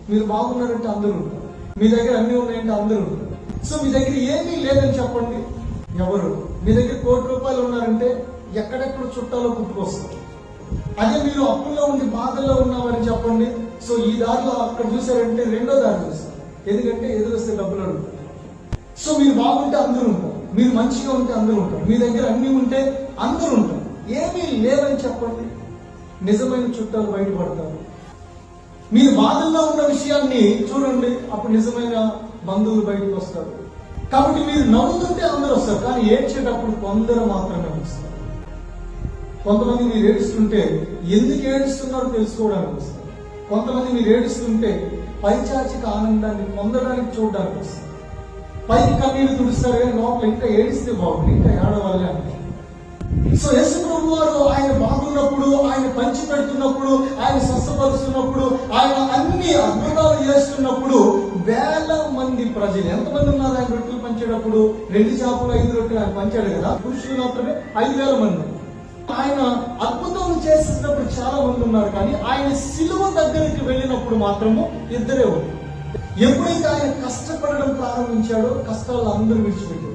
మీరు బాగున్నారంటే అందరూ ఉంటారు. మీ దగ్గర అన్ని ఉన్నాయంటే అందరూ ఉంటారు. సో మీ దగ్గర ఏమీ లేదని చెప్పండి, ఎవరు? మీ దగ్గర ₹1,00,00,000 ఉన్నారంటే ఎక్కడెక్కడ చుట్టాలో పుట్టుకొస్తారు. అదే మీరు అప్పుల్లో ఉండి బాధల్లో ఉన్నామని చెప్పండి, సో ఈ దారిలో అక్కడ చూసారంటే రెండో దారి చూస్తారు. ఎందుకంటే ఎదురొస్తే డబ్బులు అడుగుతారు. సో మీరు బాగుంటే అందరూ ఉంటారు, మీరు మంచిగా ఉంటే అందరూ ఉంటారు, మీ దగ్గర అన్ని ఉంటే అందరూ ఉంటారు. ఏమీ లేవని చెప్పండి, నిజమైన చుట్టాలు బయటపడతారు. మీరు బాధల్లో ఉన్న విషయాన్ని చూడండి, అప్పుడు నిజమైన బంధువులు బయటకు వస్తారు. కాబట్టి మీరు నవ్వుతుంటే అందరూ వస్తారు, కానీ ఏడ్చేటప్పుడు కొందరు మాత్రమే వస్తారు. కొంతమంది మీరు ఏడుస్తుంటే ఎందుకు ఏడుస్తున్నారో తెలుసుకోవడానికి వస్తారు. కొంతమంది మీరు ఏడుస్తుంటే పైచాచిక ఆనందాన్ని పొందడానికి చూడడానికి వస్తారు. పైకి కన్నీరు తుడుస్తారు కానీ లోపల ఇంకా ఏడిస్తే బాగుంది, ఇంకా ఏడవాలి అంటే. సో యేసు ప్రభు వారు ఆయన బాగున్నప్పుడు, ఆయన పంచి పెడుతున్నప్పుడు, ఆయన స్వస్థపరుస్తున్నప్పుడు, ఆయన అన్ని అద్భుతాలు చేస్తున్నప్పుడు వేల మంది ప్రజలు, ఎంతమంది ఉన్నారు ఆయన రొట్టెలు పంచేటప్పుడు? 2 చేపలు 5 రొట్టెలు ఆయన పంచాడు కదా, పురుషులు మాత్రమే 5,000 మంది. ఆయన అద్భుతం చేసినప్పుడు చాలా మంది ఉన్నారు, కానీ ఆయన సిలువ దగ్గరికి వెళ్ళినప్పుడు మాత్రము 2 ఉన్నారు. ఎప్పుడైతే ఆయన కష్టపడడం ప్రారంభించాడో కష్టాలు అందరూ విడిచిపెట్టారు.